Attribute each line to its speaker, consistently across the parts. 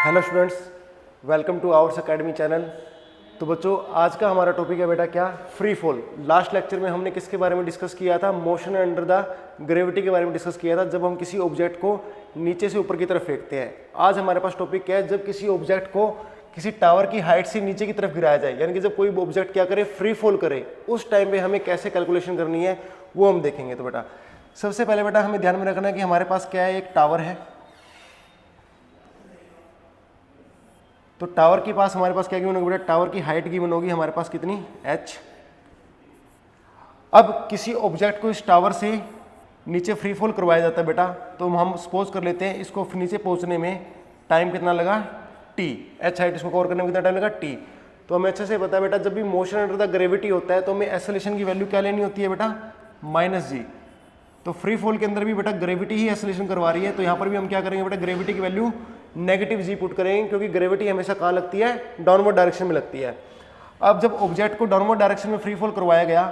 Speaker 1: Hello students, welcome two hours academy channel. तो बच्चों, आज का हमारा टॉपिक है बेटा क्या, फ्री फॉल। लास्ट लेक्चर में हमने किसके बारे में डिस्कस किया था, मोशन अंडर द ग्रेविटी के बारे में डिस्कस किया था, जब हम किसी ऑब्जेक्ट को नीचे से ऊपर की तरफ फेंकते हैं। आज हमारे पास टॉपिक क्या है, जब किसी ऑब्जेक्ट को किसी टावर की हाइट से नीचे की तरफ गिराया जाए, यानी कि जब कोई ऑब्जेक्ट क्या करे, फ्री फॉल करे, उस टाइम पे हमें कैसे कैलकुलेशन करनी है वो हम देखेंगे। तो बेटा सबसे पहले बेटा हमें ध्यान में रखना है कि हमारे पास क्या है, एक टावर है। तो टावर के पास हमारे पास क्या गिवन होगी बेटा, टावर की हाइट गिवन होगी हमारे पास कितनी, h। अब किसी ऑब्जेक्ट को इस टावर से नीचे फ्री फॉल करवाया जाता है बेटा, तो हम सपोज कर लेते हैं इसको नीचे पहुंचने में टाइम कितना लगा, t। h हाइट इसको कवर करने में कितना टाइम लगा, t। तो हमें अच्छे से पता है बेटा, जब भी मोशन अंडर द ग्रेविटी होता है तो हमें एक्सेलरेशन की वैल्यू क्या लेनी होती है बेटा, -g। तो फ्री फॉल के अंदर भी बेटा ग्रेविटी ही एक्सेलरेशन करवा रही है, तो यहाँ पर भी हम क्या करेंगे बेटा, ग्रेविटी की वैल्यू -g पुट करेंगे, क्योंकि ग्रेविटी हमेशा कहाँ लगती है, डाउनवर्ड डायरेक्शन में लगती है। अब जब ऑब्जेक्ट को डाउनवर्ड डायरेक्शन में फ्री फॉल करवाया गया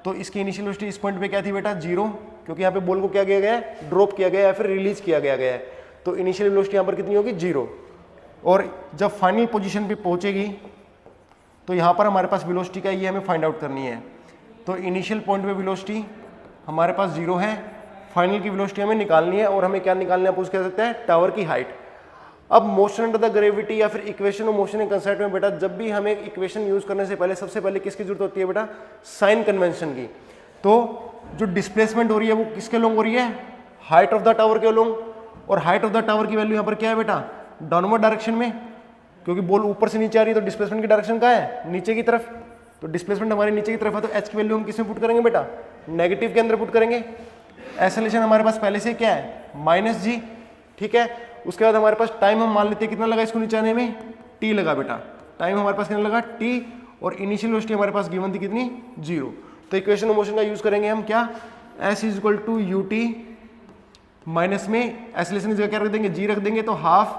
Speaker 1: तो इसकी इनिशियल वेलोसिटी इस पॉइंट पे क्या थी बेटा, 0, क्योंकि यहाँ पे बॉल को क्या किया गया है, ड्रॉप किया गया है या फिर रिलीज किया गया है। तो इनिशियल वेलोसिटी यहाँ पर कितनी होगी, 0। और जब फाइनल पोजिशन पे पहुंचेगी तो यहाँ पर हमारे पास वेलोसिटी का ये हमें फाइंड आउट करनी है। तो इनिशियल पॉइंट पे वेलोसिटी हमारे पास 0 है, फाइनल की वेलोसिटी हमें निकालनी है, और हमें क्या निकालना है, पूछ कह सकते हैं टावर की हाइट। अब मोशन अंडर द ग्रेविटी या फिर equation of motion in concept में बेटा, जब भी हमें इक्वेशन यूज करने से पहले सबसे पहले किसकी जरूरत होती है बेटा, साइन कन्वेंशन की। तो जो डिस्प्लेसमेंट हो रही है वो किसके अलोंग हो रही है, हाइट ऑफ द टावर के अलोंग। और हाइट ऑफ द टावर की वैल्यू यहाँ पर क्या है बेटा, डाउनवर्ड डायरेक्शन में, क्योंकि बॉल ऊपर से नीचे आ रही है तो डिस्प्लेसमेंट की डायरेक्शन कहाँ है, नीचे की तरफ। तो डिस्प्लेसमेंट हमारे नीचे की तरफ है, तो एच की वैल्यू हम किसमें पुट करेंगे बेटा, नेगेटिव के अंदर पुट करेंगे। एक्सेलरेशन हमारे पास पहले से क्या है, -g, ठीक है। उसके बाद हमारे पास टाइम हम मान लेते हैं कितना लगा इसको नीचे आने में, t लगा बेटा। टाइम हमारे पास कितना लगा, t, और इनिशियल वेलोसिटी हमारे पास गिवन थी कितनी, 0। तो इक्वेशन ऑफ मोशन का यूज करेंगे हम क्या, s = ut माइनस में एक्सेलरेशन की जगह क्या रख देंगे, g रख देंगे, तो हाफ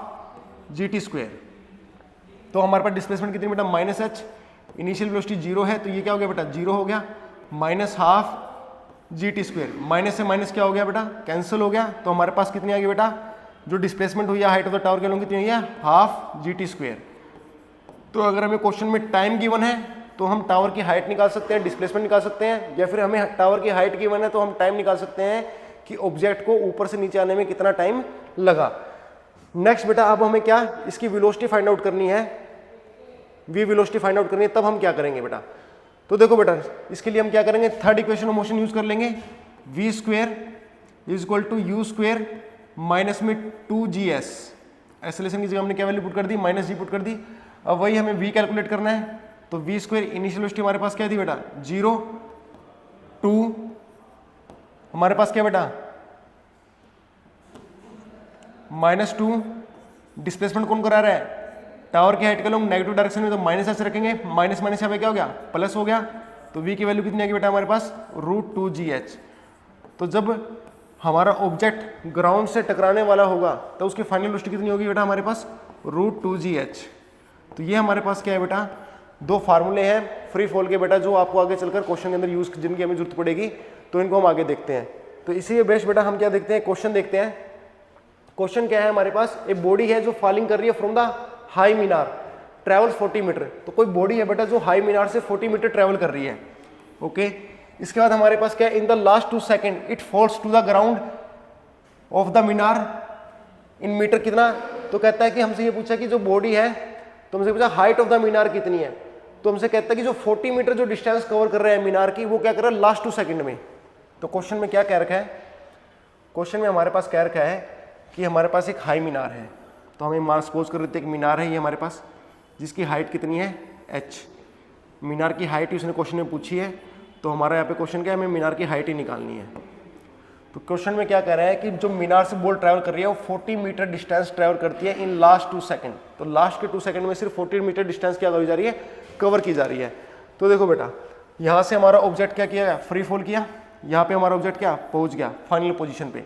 Speaker 1: gt²। तो हमारे पास डिस्प्लेसमेंट कितनी बेटा, -h, इनिशियल वेलोसिटी 0 है, तो ये क्या हो गया बेटा, 0 हो गया, -हाफ gt²। माइनस से माइनस क्या हो गया बेटा, कैंसिल हो गया। तो हमारे पास कितनी आ गई बेटा, जो डिस्प्लेसमेंट हुई है हाइट ऑफ द टावर के अलोंग कितनी हुई है, हाफ gt²। तो अगर हमें क्वेश्चन में टाइम गिवन है तो हम टावर की हाइट निकाल सकते हैं, डिस्प्लेसमेंट निकाल सकते हैं, या फिर हमें टावर की हाइट गिवन है तो हम टाइम निकाल सकते हैं कि ऑब्जेक्ट को ऊपर से नीचे आने में कितना टाइम लगा। नेक्स्ट बेटा, अब हमें क्या, इसकी वेलोसिटी फाइंड आउट करनी है, वी वेलोसिटी फाइंड आउट करनी है। तब हम क्या करेंगे बेटा, तो देखो बेटा, इसके लिए हम क्या करेंगे, third equation of motion use कर लेंगे, v² = u² माइनस में 2gs। एक्सेलरेशन की जगह हमने क्या वैल्यू पुट कर दी, -g पुट कर दी। अब वही हमें v कैलकुलेट करना है, तो v² इनिशियल वेलोसिटी हमारे पास क्या थी बेटा, 0, 2, हमारे पास क्या बेटा, -2। डिस्प्लेसमेंट कौन करा रहा है, टावर की हाइट के लोग नेगेटिव डायरेक्शन में, तो -h रखेंगे, माइनस माइनस यहाँ पे क्या हो गया, प्लस हो गया। तो v की वैल्यू कितनी आएगी बेटा हमारे पास, √2gh। तो जब हमारा ऑब्जेक्ट ग्राउंड से टकराने वाला होगा तो उसकी फाइनल वेलोसिटी कितनी होगी बेटा हमारे पास, √2gh। तो ये हमारे पास क्या है बेटा, दो फार्मूले हैं फ्री फॉल के बेटा, जो आपको आगे चलकर क्वेश्चन के अंदर यूज, जिनकी हमें जरूरत पड़ेगी, तो इनको हम आगे देखते हैं। तो इसी बेस्ट बेटा हम क्या देखते हैं, क्वेश्चन देखते हैं। क्वेश्चन क्या है हमारे पास, एक बॉडी है जो फॉलिंग कर रही है फ्रॉम द हाई मीनार, ट्रेवल 40 मीटर। तो कोई बॉडी है बेटा जो हाई मीनार से 40 मीटर ट्रेवल कर रही है, ओके। इसके बाद हमारे पास क्या है, in the last 2 second it falls to the ground of the मीनार इन मीटर कितना। तो कहता है कि हमसे ये पूछा कि जो बॉडी है, तो हमसे पूछा हाइट ऑफ द मीनार कितनी है, तो हमसे कहता है कि जो 40 मीटर जो डिस्टेंस कवर कर रहे हैं मीनार की, वो क्या कर रहा है लास्ट 2 सेकंड में। तो क्वेश्चन में क्या कह रखा है, क्वेश्चन में हमारे पास कह रखा है कि हमारे पास एक हाई मीनार है, तो हमें मान सपोज कर लेते हैं कि मीनार है ये हमारे पास, जिसकी हाइट कितनी है, h। मीनार की हाइट उसने क्वेश्चन में पूछी है, तो हमारा यहाँ पे क्वेश्चन क्या है, हमें मीनार की हाइट ही निकालनी है। तो क्वेश्चन में क्या कह रहा है कि जो मीनार से बॉल ट्रैवल कर रही है वो 40 मीटर डिस्टेंस ट्रैवल करती है इन लास्ट 2 सेकंड। तो लास्ट के 2 सेकंड में सिर्फ 40 मीटर डिस्टेंस क्या करी जा रही है, कवर की जा रही है। तो देखो बेटा, यहाँ से हमारा ऑब्जेक्ट क्या किया, फ्री फॉल किया, यहाँ पे हमारा ऑब्जेक्ट क्या पहुँच गया फाइनल पोजिशन पे।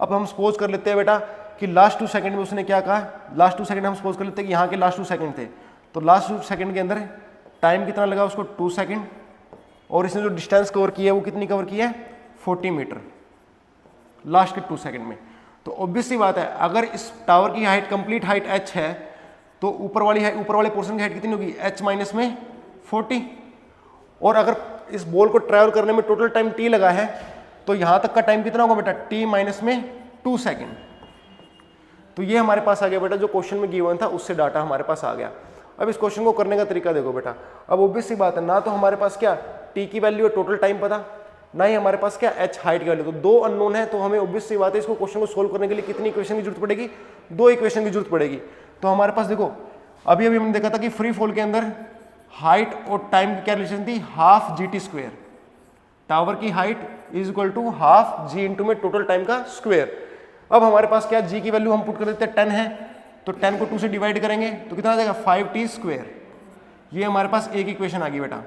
Speaker 1: अब हम सपोज कर लेते हैं बेटा कि लास्ट 2 सेकंड में उसने क्या कहा, लास्ट 2 सेकंड हम सपोज कर लेते हैं कि यहाँ के लास्ट 2 सेकंड थे, तो लास्ट 2 सेकंड के अंदर टाइम कितना लगा उसको, 2 सेकंड, और इसने जो डिस्टेंस कवर की है वो कितनी कवर की है, 40 मीटर लास्ट के 2 सेकंड में। तो ऑब्वियस सी बात है, अगर इस टावर की हाइट कंप्लीट हाइट h है तो ऊपर वाले पोर्शन की हाइट कितनी होगी, h माइनस में 40। और अगर इस बॉल को ट्रैवल करने में टोटल टाइम t लगा है तो यहां तक का टाइम कितना होगा बेटा, t माइनस में 2 सेकेंड। तो ये हमारे पास आ गया बेटा, जो क्वेश्चन में गिवन था उससे डाटा हमारे पास आ गया। अब इस क्वेश्चन को करने का तरीका देखो बेटा, अब ऑब्वियस सी बात है, ना तो हमारे पास क्या t की वैल्यू है, टोटल टाइम पता, ना ही हमारे पास क्या h हाइट की वैल्यू। तो दो अननोन है, तो हमें ऑब्वियस सी बात है इसको क्वेश्चन को सोल्व करने के लिए कितनी इक्वेशन की जरूरत पड़ेगी, 2 इक्वेशन की जरूरत पड़ेगी। तो हमारे पास देखो अभी हमने देखा था कि फ्री फॉल के अंदर हाइट और टाइम की क्या रिलेशन थी, half g t square. Tower की height is equal to half g into में टोटल टाइम का स्क्वेयर। अब हमारे पास क्या, जी की वैल्यू हम पुट कर देते हैं 10 है, तो 10 को 2 से डिवाइड करेंगे तो कितना आ जाएगा 5t स्क्वेयर। ये हमारे पास एक इक्वेशन आ गई बेटा।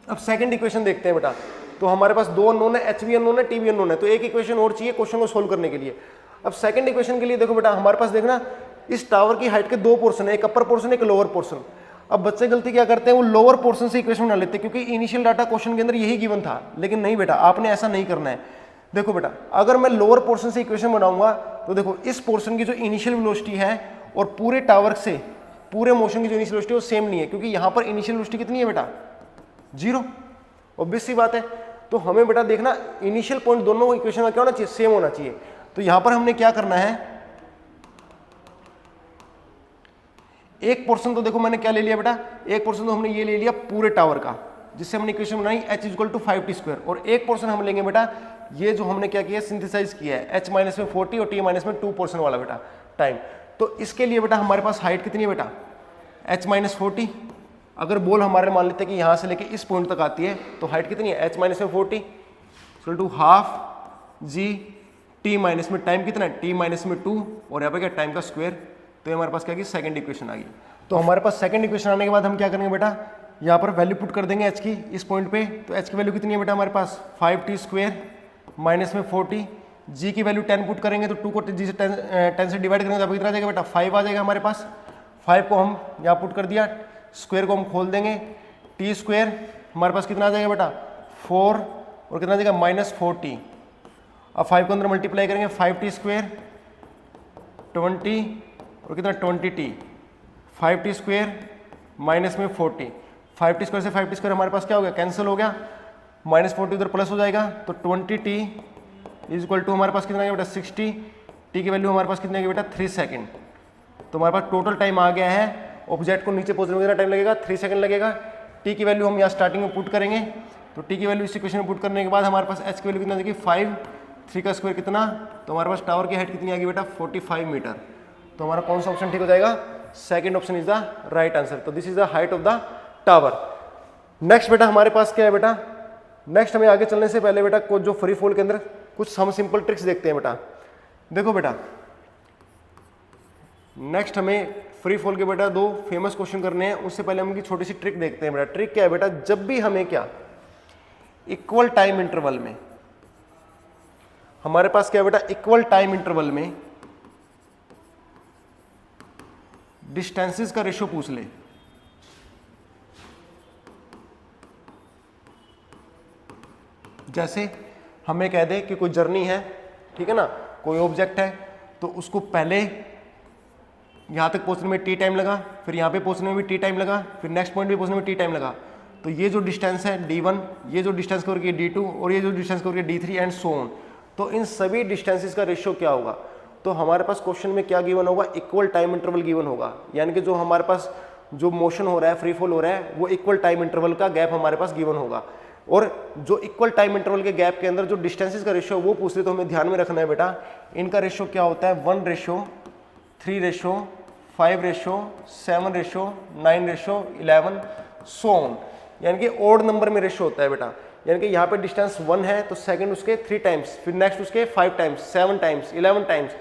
Speaker 1: अब सेकंड इक्वेशन देखते हैं बेटा, तो हमारे पास दो अननोन है, h भी अननोन है, t भी अननोन है, तो एक इक्वेशन और चाहिए क्वेश्चन को सोल्व करने के लिए। अब सेकंड इक्वेशन के लिए देखो बेटा, हमारे पास देखना इस टावर की हाइट के 2 पोर्शन है, एक अपर पोर्शन एक लोअर पोर्शन। अब बच्चे गलती क्या करते हैं, वो लोअर पोर्शन से इक्वेशन बना लेते हैं, क्योंकि इनिशियल डाटा क्वेश्चन के अंदर यही गिवन था। लेकिन नहीं बेटा, आपने ऐसा नहीं करना है। देखो बेटा, अगर मैं लोअर पोर्शन से इक्वेशन बनाऊंगा तो देखो इस पोर्शन की जो इनिशियल वेलोसिटी है और पूरे टावर से पूरे मोशन की जो इनिशियल वेलोसिटी है वो सेम नहीं है, क्योंकि यहां पर इनिशियल वेलोसिटी कितनी है बेटा, 0। ऑब्वियस सी बात है। तो हमें बेटा देखना इनिशियल पॉइंट दोनों इक्वेशन में क्या होना चाहिए, सेम होना चाहिए। तो यहां पर हमने क्या करना है, एक पोर्शन तो देखो मैंने क्या ले लिया बेटा, एक पोर्शन तो हमने ये ले लिया पूरे टावर का, जिससे हमने इक्वेशन बनाई h equal to 5t square. और एक पोर्शन हम लेंगे बेटा, ये जो हमने क्या किया, सिंथेसाइज किया है, h माइनस में 40 और t माइनस में 2 पोर्शन वाला बेटा टाइम। तो इसके लिए बेटा हमारे पास हाइट कितनी है बेटा, h माइनस 40। अगर बॉल हमारे मान लेते हैं कि यहाँ से लेके इस पॉइंट तक आती है, तो हाइट कितनी है, h माइनस में 40 equal to half g t minus में टाइम कितना है, t माइनस में 2, और यहाँ पे क्या टाइम का स्क्वायर। तो हमारे पास क्या की सेकंड इक्वेशन आ गई। तो हमारे पास सेकंड इक्वेशन आने के बाद हम क्या करेंगे बेटा, यहाँ पर वैल्यू पुट कर देंगे h की इस पॉइंट पे। तो h की वैल्यू कितनी है बेटा हमारे पास, 5t स्क्वायर माइनस में 40। g की वैल्यू 10 पुट करेंगे तो 2 को g से 10 से डिवाइड करेंगे तो कितना आ जाएगा बेटा, 5 आ जाएगा हमारे पास। 5 को हम यहाँ पुट कर दिया, स्क्वायर को हम खोल देंगे, t स्क्वायर हमारे पास कितना आ जाएगा बेटा 4, और कितना आ जाएगा माइनस 4t। अब 5 को अंदर मल्टीप्लाई करेंगे, 5t स्क्वायर 20 और कितना 20t, 5t स्क्वायर माइनस में 40। 5t स्क्वायर से 5t स्क्वायर हमारे पास क्या हो गया, कैंसिल हो गया, माइनस 40 उधर प्लस हो जाएगा, तो 20t इज इक्वल टू हमारे पास कितना आ गया बेटा 60। t की वैल्यू हमारे पास कितनी आ गई बेटा 3 सेकेंड। तो हमारे पास टोटल टाइम आ गया है, ऑब्जेक्ट को नीचे पहुंचने में कितना टाइम लगेगा, 3 सेकंड लगेगा। t की वैल्यू हम यहाँ स्टार्टिंग में पुट करेंगे, तो t की वैल्यू इस इक्वेशन में पुट करने के बाद हमारे पास h की वैल्यू कितना आ जाएगी 5, 3 का स्क्वायर कितना, तो हमारे पास टावर की हाइट कितनी आ गई बेटा 45 मीटर। तो हमारा कौन सा ऑप्शन ठीक हो जाएगा, second option is the right answer. तो this is the height of the tower. Next बेटा हमारे पास क्या है बेटा, नेक्स्ट हमें आगे चलने से पहले बेटा कुछ जो फ्री फॉल के अंदर कुछ हम सिंपल ट्रिक्स देखते हैं बेटा। देखो बेटा, नेक्स्ट हमें फ्री फॉल के बेटा 2 फेमस क्वेश्चन करने हैं, उससे पहले हम इनकी छोटी सी ट्रिक देखते हैं बेटा। ट्रिक क्या है बेटा, जब भी हमें क्या इक्वल टाइम इंटरवल में, हमारे पास क्या है बेटा इक्वल टाइम इंटरवल में डिस्टेंसेस का रेशियो पूछ ले, जैसे हमें कह दे कि कोई जर्नी है, ठीक है ना, कोई ऑब्जेक्ट है, तो उसको पहले यहाँ तक पहुँचने में t टाइम लगा, फिर यहाँ पे पहुँचने में भी t टाइम लगा, फिर नेक्स्ट पॉइंट पे पहुँचने में t टाइम लगा। तो ये जो डिस्टेंस है d1, ये जो डिस्टेंस कवर किया d2, और ये जो डिस्टेंस कवर किया d3 एंड सो ऑन। तो इन सभी डिस्टेंसेस का रेशियो क्या होगा, तो हमारे पास क्वेश्चन में क्या गिवन होगा, इक्वल टाइम इंटरवल गिवन होगा। यानी कि जो हमारे पास जो मोशन हो रहा है, फ्री फॉल हो रहा है, वो इक्वल टाइम इंटरवल का गैप हमारे पास गिवन होगा। और जो इक्वल टाइम इंटरवल के गैप के अंदर जो डिस्टेंसेस का रेशियो वो पूछ ले, तो हमें ध्यान में रखना है बेटा, इनका रेशियो क्या होता है, 1:3:5:7:9:11 सो ऑन। यानी कि ऑड नंबर में रेशियो होता है बेटा। यानी कि यहाँ पे डिस्टेंस 1 है तो सेकंड उसके 3 टाइम्स, फिर नेक्स्ट उसके 5 टाइम्स, 7 टाइम्स, 11 टाइम्स।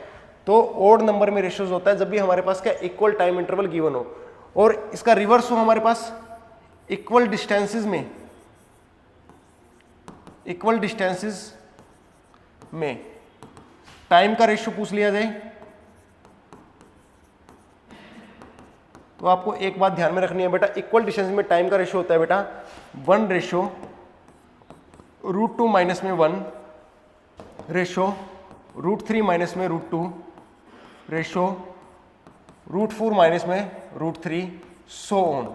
Speaker 1: तो ऑड नंबर में रेशियोज होता है जब भी हमारे पास क्या इक्वल टाइम इंटरवल गिवन हो। और इसका रिवर्स हो हमारे पास इक्वल डिस्टेंसेस में टाइम का रेशियो पूछ लिया जाए, तो आपको एक बात ध्यान में रखनी है बेटा, इक्वल डिस्टेंस में टाइम का रेशियो होता है बेटा 1:√2 माइनस में 1 रेशियो √3 माइनस में √2 रेशियो √4 माइनस में √3 सो ऑन।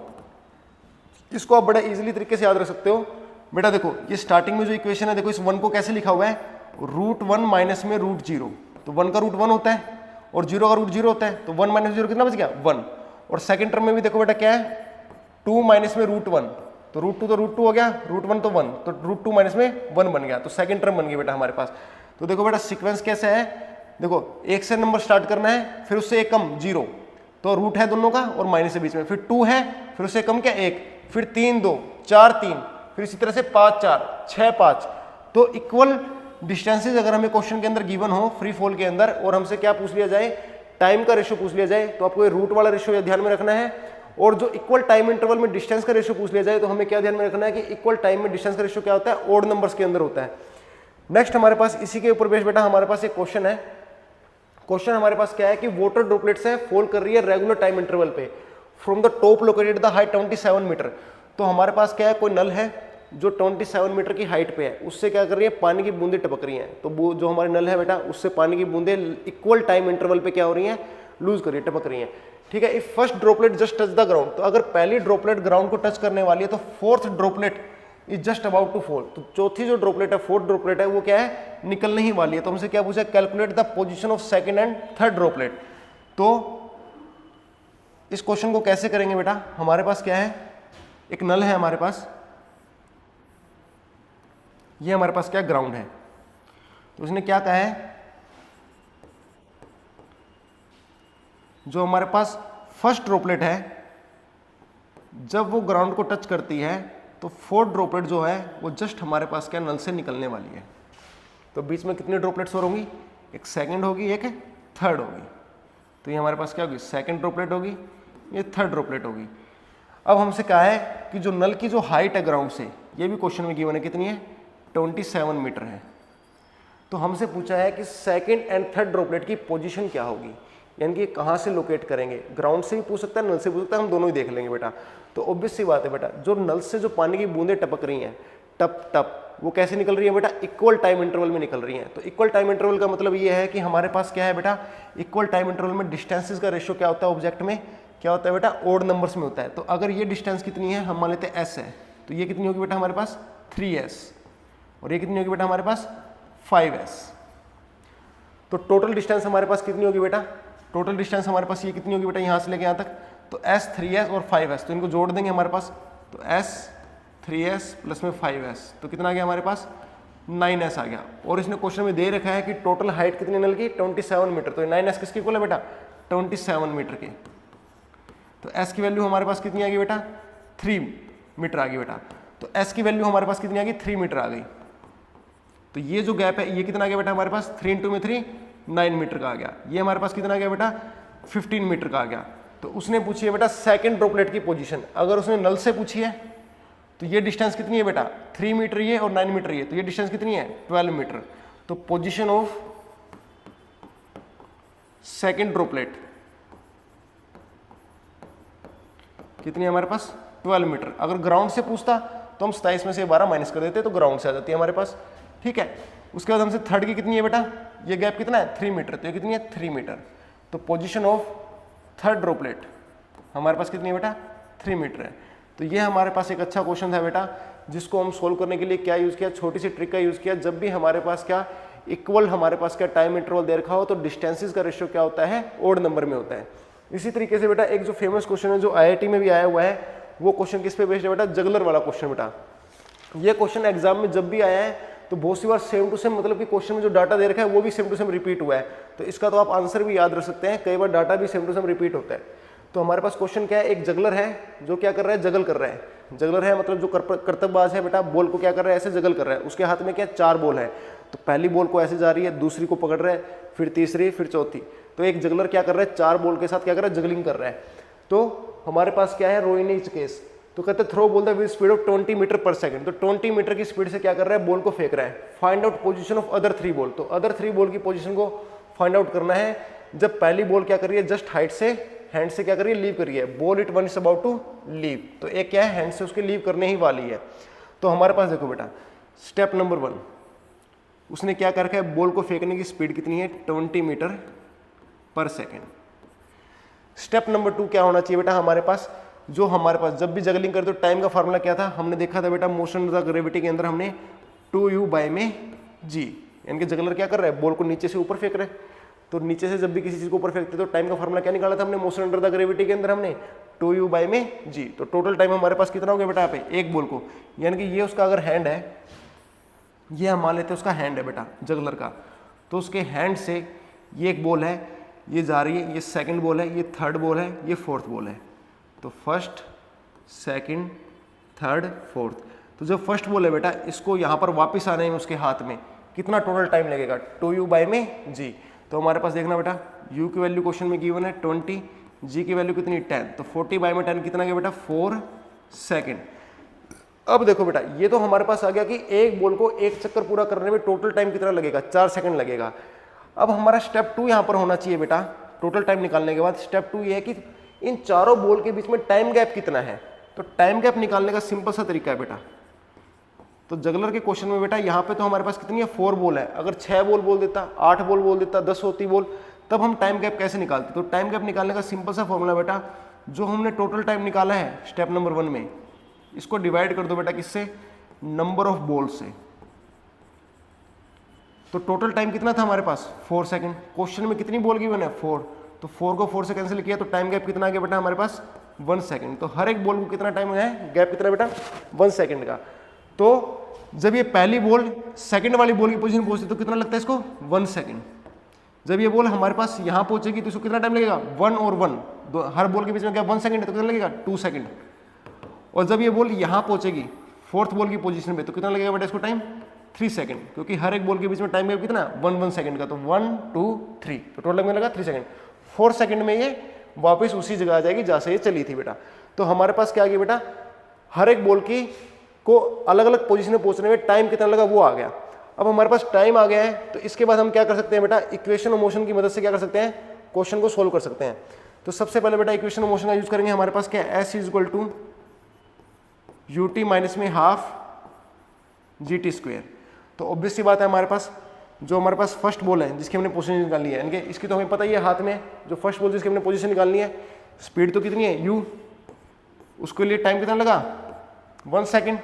Speaker 1: इसको आप बड़ा इजीली तरीके से याद रख सकते हो बेटा। देखो ये स्टार्टिंग में जो इक्वेशन है, देखो इस 1 को कैसे लिखा हुआ है, √1 माइनस में √0, तो 1 का रूट 1 होता है और 0 का रूट 0 होता है, तो 1 माइनस 0 कितना बच गया 1। और सेकंड टर्म में भी देखो बेटा क्या है, 2 माइनस में √1, तो √2 तो √2 हो गया, √1 तो 1, तो √2 माइनस में 1 बन गया, तो सेकंड टर्म बन गई बेटा हमारे पास। तो देखो बेटा सीक्वेंस कैसे है, देखो 1 से नंबर स्टार्ट करना है, फिर उससे 1 कम 0, तो रूट है दोनों का और माइनस है बीच में, फिर 2 है, फिर उससे कम क्या 1, फिर 3 2 4 3, फिर इसी तरह से 5 4 6 5। तो इक्वल डिस्टेंसेज अगर हमें क्वेश्चन के अंदर गिवन हो फ्री फॉल के अंदर, और हमसे क्या पूछ लिया जाए, टाइम का रेशियो पूछ लिया जाए, तो आपको ये रूट वाला रेशियो ध्यान में रखना है। और जो इक्वल टाइम इंटरवल में डिस्टेंस का रेशियो पूछ लिया जाए, तो हमें क्या ध्यान में रखना है कि इक्वल टाइम में डिस्टेंस का रेशियो क्या होता है, ओड नंबर्स के अंदर होता है। नेक्स्ट हमारे पास इसी के ऊपर बेस बेटा हमारे पास एक क्वेश्चन है। क्वेश्चन हमारे पास क्या है कि वाटर ड्रॉपलेट्स है फॉल कर रही है रेगुलर टाइम इंटरवल पे from the top located the height 27 metre. तो हमारे पास क्या है, कोई नल है जो 27 मीटर की हाइट पे है, उससे क्या कर रही है, पानी की बूंदें टपक रही हैं। तो वो जो हमारी नल है बेटा, उससे पानी की बूंदें इक्वल टाइम इंटरवल पे क्या हो रही हैं, लूज कर रही है, टपक रही हैं। ठीक है, if first droplet just touch the ground, तो अगर पहली ड्रॉपलेट ग्राउंड को टच करने वाली है तो fourth droplet is just about to fall, तो चौथी जो ड्रॉपलेट है, फोर्थ ड्रॉपलेट है, वो क्या है, निकलने ही वाली है। तो हमसे क्या पूछा, calculate the position of second and third droplet. तो इस क्वेश्चन को कैसे करेंगे बेटा, हमारे पास क्या है, एक नल है हमारे पास, ये हमारे पास क्या ग्राउंड है। तो उसने क्या कहा है, जो हमारे पास फर्स्ट ड्रॉपलेट है जब वो ग्राउंड को टच करती है तो फोर्थ ड्रॉपलेट जो है वो जस्ट हमारे पास क्या नल से निकलने वाली है। तो बीच में कितनी ड्रॉपलेट्स और होंगी, एक सेकंड होगी, एक थर्ड होगी। तो ये हमारे पास क्या होगी, सेकंड ड्रॉपलेट होगी, ये थर्ड ड्रॉपलेट होगी। अब हमसे कहा है कि जो नल की जो हाइट है ग्राउंड से, ये भी क्वेश्चन में गिवन है, कितनी है, 27 मीटर है। तो हमसे पूछा है कि सेकंड एंड थर्ड ड्रॉपलेट की पोजीशन क्या होगी, यानी कि कहाँ से लोकेट करेंगे, ग्राउंड से भी पूछ सकता है, नल से पूछ सकता है, हम दोनों ही देख लेंगे बेटा। तो ऑब्वियस सी बात है बेटा, जो नल से जो पानी की बूंदें टपक रही हैं टप टप, वो कैसे निकल रही है बेटा, इक्वल टाइम इंटरवल में निकल रही हैं। तो इक्वल टाइम इंटरवल का मतलब ये है कि हमारे पास क्या है बेटा, इक्वल टाइम इंटरवल में डिस्टेंसेस का रेशियो क्या होता है, ऑब्जेक्ट में क्या होता है बेटा, ओड नंबर्स में होता है। तो अगर ये डिस्टेंस कितनी है, हम मान लेते हैं एस है, तो ये कितनी होगी बेटा हमारे पास 3s, और ये कितनी होगी बेटा हमारे पास 5s। तो टोटल डिस्टेंस हमारे पास कितनी होगी बेटा, टोटल डिस्टेंस हमारे पास ये कितनी होगी बेटा, यहाँ से लेके यहाँ तक, तो s 3s और 5s, तो इनको जोड़ देंगे हमारे पास, तो s 3s प्लस में 5s, तो कितना आ गया हमारे पास 9s आ गया। और इसने क्वेश्चन में दे रखा है कि टोटल हाइट कितनी नल की 27 मीटर, तो 9s किसकी इक्वल है बेटा, 27 मीटर के। तो s की वैल्यू हमारे पास कितनी आ गई बेटा, 3 मीटर आ गई बेटा। तो s की वैल्यू हमारे पास कितनी आ गई, 3 मीटर आ गई। तो ये जो गैप है ये कितना आ गया बेटा हमारे पास, 3 इंटू में 3 9 मीटर का आ गया। ये हमारे पास कितना आ गया बेटा, 15 मीटर का आ गया। तो उसने पूछी है बेटा सेकंड ड्रॉपलेट की पोजीशन, अगर उसने नल से पूछी है तो ये डिस्टेंस कितनी है बेटा, 3 मीटर ये और 9 मीटर ये, तो ये डिस्टेंस कितनी है 12 मीटर। तो पोजीशन ऑफ सेकंड ड्रॉपलेट कितनी है हमारे पास, 12 मीटर। अगर ग्राउंड से पूछता तो हम 27 में से 12 माइनस कर देते, तो ग्राउंड से आ जाती है हमारे पास। ठीक है, उसके बाद हमसे थर्ड की कितनी है बेटा, ये गैप कितना है 3 मीटर, तो ये कितनी है 3 मीटर। तो पोजीशन ऑफ थर्ड ड्रॉपलेट हमारे पास कितनी है बेटा, 3 मीटर है। तो ये हमारे पास एक अच्छा क्वेश्चन था बेटा, जिसको हम सोल्व करने के लिए क्या यूज़ किया, छोटी सी ट्रिक का यूज़ किया। जब भी हमारे पास क्या इक्वल हमारे पास क्या टाइम इंटरवल दे रखा हो, तो डिस्टेंसेस का रेशियो क्या होता है, ओड नंबर में होता है। इसी तरीके से बेटा एक जो फेमस क्वेश्चन है जो IIT में भी आया हुआ है, वो क्वेश्चन किस पे बेस्ड है बेटा, जगलर वाला क्वेश्चन बेटा। ये क्वेश्चन एग्जाम में जब भी आया है तो बहुत सी बार सेम टू सेम, मतलब कि क्वेश्चन में जो डाटा दे रखा है वो भी सेम टू सेम रिपीट हुआ है। तो इसका तो आप आंसर भी याद रख सकते हैं, कई बार डाटा भी सेम टू सेम रिपीट होता है। तो हमारे पास क्वेश्चन क्या है, एक जगलर है जो क्या कर रहा है, जगल कर रहा है। जगलर है मतलब जो कर्तव्यबाज है बेटा, बॉल को क्या कर रहा है, ऐसे जगल कर रहा है। उसके हाथ में क्या 4 बॉल है, तो पहली बॉल को ऐसे जा रही है, दूसरी को पकड़ रहा है, फिर तीसरी, फिर चौथी। तो एक जगलर क्या कर रहा है, 4 बॉल के साथ क्या कर रहा है, जगलिंग कर रहा है। तो हमारे पास क्या है, रोइनी केस, तो कहते हैं throw ball the with speed of 20 metre per second. तो 20 मीटर की स्पीड से क्या कर रहा है, बॉल को फेंक रहा है। Find out position of other 3 ball, तो अदर 3 बॉल की पोजीशन को फाइंड आउट करना है जब पहली बॉल क्या कर रही है, जस्ट हाइट से हैंड से क्या कर रही है, लीव कर रही है। Ball it one is about to leave, तो एक क्या है, हैंड से उसके लीव करने ही वाली है। तो हमारे पास देखो बेटा स्टेप नंबर 1, उसने क्या कर बॉल को फेंकने की स्पीड कितनी है, 20 मीटर पर सेकेंड। स्टेप नंबर 2 क्या होना चाहिए बेटा हमारे पास, जो हमारे पास जब भी जगलिंग करते तो टाइम का फार्मूला क्या था, हमने देखा था बेटा मोशन द ग्रेविटी के अंदर हमने 2u बाई में जी, यानी कि जगलर क्या कर रहा है, बॉल को नीचे से ऊपर फेंक रहे हैं। तो नीचे से जब भी किसी चीज को ऊपर फेंकते तो टाइम का फार्मूला क्या निकाला था हमने, मोशन अंडर द ग्रेविटी के अंदर हमने 2u बाई में जी। तो टोटल टाइम हमारे पास कितना हो गया बेटा यहाँ पे एक बॉल को, यानी कि ये उसका अगर हैंड है, ये हम मान लेते हैं उसका हैंड है बेटा जगलर का, तो उसके हैंड से ये एक बॉल है, ये जा रही है, ये सेकंड बॉल है, ये थर्ड बॉल है, ये फोर्थ बॉल है। तो फर्स्ट सेकंड थर्ड फोर्थ, तो जब फर्स्ट बॉल है बेटा इसको यहाँ पर वापस आने में उसके हाथ में कितना टोटल टाइम लगेगा, 2u बाई में जी। तो हमारे पास देखना बेटा u की वैल्यू क्वेश्चन में गिवन है 20, g की वैल्यू कितनी 10, तो 40 बाई में 10 कितना गया बेटा 4 सेकेंड। अब देखो बेटा ये तो हमारे पास आ गया कि एक बॉल को एक चक्कर पूरा करने में टोटल टाइम कितना लगेगा, 4 सेकंड लगेगा। अब हमारा स्टेप 2 यहाँ पर होना चाहिए बेटा, टोटल टाइम निकालने के बाद स्टेप 2 ये है कि इन चारों बॉल के बीच में टाइम गैप कितना है। तो टाइम गैप निकालने का सिंपल सा तरीका है बेटा, तो जगलर के क्वेश्चन में बेटा यहाँ पे तो हमारे पास कितनी है 4 बॉल है, अगर 6 बॉल बोल देता, 8 बॉल बोल देता, 10 होती बॉल, तब हम टाइम गैप कैसे निकालते। तो टाइम गैप निकालने का सिंपल सा फॉर्मूला बेटा, जो हमने टोटल टाइम निकाला है स्टेप नंबर 1 में, इसको डिवाइड कर दो बेटा किससे, नंबर ऑफ बॉल से। तो टोटल टाइम कितना था हमारे पास 4 सेकंड, क्वेश्चन में कितनी बॉल गिवन है 4, तो 4 को 4 से कैंसिल किया तो टाइम गैप कितना आ गया बेटा हमारे पास 1 सेकंड। तो हर एक बॉल को कितना टाइम है, गैप कितना बेटा 1 सेकंड का। तो जब ये पहली बॉल सेकंड वाली बॉल की पोजीशन पहुंचती तो कितना लगता है इसको 1 सेकंड। जब ये बॉल हमारे पास यहाँ पहुंचेगी तो इसको कितना टाइम लगेगा 1 और 1, हर बॉल के बीच में क्या 1 सेकंड है, तो कितना लगेगा 2 सेकंड। और जब ये बॉल यहाँ पहुंचेगी फोर्थ बॉल की पोजीशन में तो कितना लगेगा बेटा इसको टाइम 3 सेकंड, क्योंकि हर एक बॉल के बीच में टाइम गैप कितना 1 सेकंड का, तो 1 2 3, तो टोटल में लगा 3 सेकंड। 4 सेकंड में ये वापस उसी जगह आ जाएगी जहाँ से ये चली थी बेटा। तो हमारे पास क्या आ गया बेटा, हर एक बॉल की को अलग अलग पोजीशन में पहुंचने में टाइम कितना लगा वो आ गया। अब हमारे पास टाइम आ गया है तो इसके बाद हम क्या कर सकते हैं बेटा, इक्वेशन ऑफ मोशन की मदद से क्या कर सकते हैं, क्वेश्चन को सोल्व कर सकते हैं। तो सबसे पहले बेटा इक्वेशन ऑफ मोशन का यूज करेंगे, हमारे पास क्या है, s equal to ut minus में हाफ gt स्क्वायर। तो ऑब्वियस सी बात है हमारे पास जो हमारे पास फर्स्ट बॉल है जिसकी हमने पोजीशन निकालनी है, यानी कि इसकी तो हमें पता ही है हाथ में जो फर्स्ट बॉल जिसकी हमने पोजीशन निकालनी है, स्पीड तो कितनी है u, उसके लिए टाइम कितना लगा 1 सेकंड,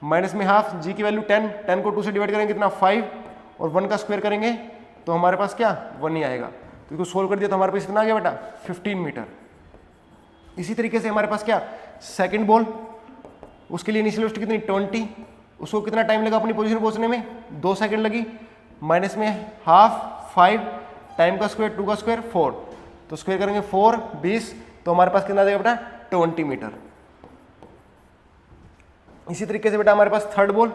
Speaker 1: माइनस में हाफ g की वैल्यू 10, 10 को 2 से डिवाइड करेंगे कितना 5, और 1 का स्क्वायर करेंगे तो हमारे पास क्या 1 ही आएगा। तो इसको सोल्व कर दिया तो हमारे पास इतना आ गया बेटा 15 मीटर। इसी तरीके से हमारे पास क्या सेकंड बॉल, उसके लिए इनिशियल वेलोसिटी कितनी 20, उसको कितना टाइम लगा अपनी पोजीशन पहुंचने में 2 सेकंड लगी, माइनस में हाफ 5, टाइम का स्क्वायर 2 का स्क्वायर 4, तो स्क्वायर करेंगे 4 20, तो हमारे पास कितना आ जाएगा बेटा 20 मीटर। इसी तरीके से बेटा हमारे पास थर्ड बॉल,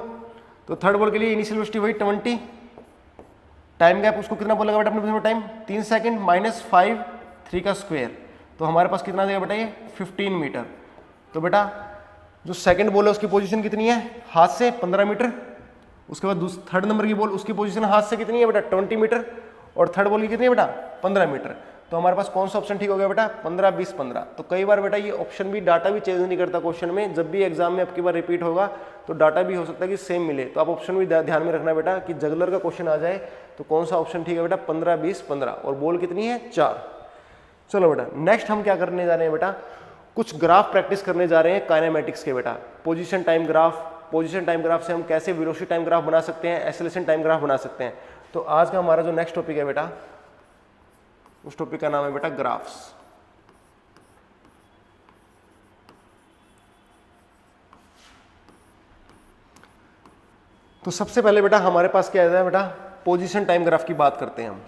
Speaker 1: तो थर्ड बॉल के लिए इनिशियल वेलोसिटी वही 20, टाइम गैप उसको कितना बोलेगा बेटा अपने टाइम 3 सेकंड, माइनस 5 3 का स्क्वायर, तो हमारे पास कितना आ जाएगा बेटा ये 15 मीटर। तो बेटा जो सेकंड बॉल है उसकी पोजीशन कितनी है हाथ से 15 मीटर, उसके बाद थर्ड नंबर की बॉल उसकी पोजीशन हाथ से कितनी है बेटा 20 मीटर, और थर्ड बॉल की कितनी है बेटा 15 मीटर। तो हमारे पास कौन सा ऑप्शन ठीक हो गया बेटा 15 20 15। तो कई बार बेटा ये ऑप्शन भी डाटा भी चेंज नहीं करता क्वेश्चन में, जब भी एग्जाम में आपकी बार रिपीट होगा तो डाटा भी हो सकता है कि सेम मिले, तो आप ऑप्शन भी ध्यान में रखना बेटा कि जगलर का क्वेश्चन आ जाए तो कौन सा ऑप्शन ठीक है बेटा 15 20 15, और बॉल कितनी है 4। चलो बेटा नेक्स्ट हम क्या करने जा रहे हैं बेटा, कुछ ग्राफ प्रैक्टिस करने जा रहे हैं काइनेमेटिक्स के बेटा। Position time graph, position time graph से हम कैसे वेलोसिटी टाइम ग्राफ बना सकते हैं, एक्सेलरेशन टाइम ग्राफ बना सकते हैं। तो आज का हमारा जो नेक्स्ट टॉपिक है बेटा, उस टॉपिक का नाम है बेटा ग्राफ्स। तो सबसे पहले बेटा हमारे पास क्या है बेटा, पोजीशन टाइम ग्राफ की बात करते हैं हम।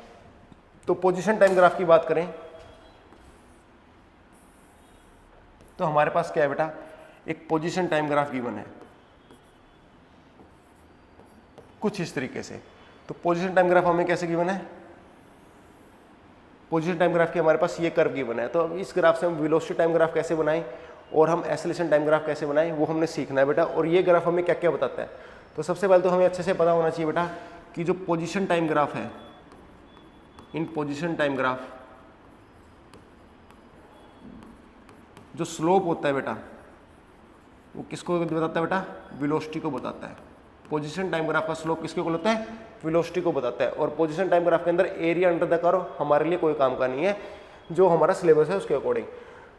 Speaker 1: तो पोजीशन टाइम ग्राफ की बात करें तो हमारे पास क्या है बेटा, एक पोजीशन टाइम ग्राफ गिवन है कुछ इस तरीके से। तो पोजीशन टाइम ग्राफ हमें कैसे गिवन है, पोजीशन टाइम ग्राफ की हमारे पास ये कर्व गिवन है। तो इस ग्राफ से हम वेलोसिटी टाइम ग्राफ कैसे बनाएं और हम एक्सेलरेशन टाइम ग्राफ कैसे बनाएं वो हमने सीखना है बेटा। और ये ग्राफ हमें क्या क्या बताता है, तो सबसे पहले तो हमें अच्छे से पता होना चाहिए बेटा कि जो पोजीशन टाइम ग्राफ है, इन पोजीशन टाइम ग्राफ जो स्लोप होता है बेटा वो किसको बताता है बेटा, वेलोसिटी को बताता है। पोजीशन टाइम ग्राफ का स्लोप किसके होता है, वेलोसिटी को बताता है। और पोजीशन टाइम ग्राफ के अंदर एरिया अंडर द कर्व हमारे लिए कोई काम का नहीं है। जो हमारा सिलेबस है उसके अकॉर्डिंग।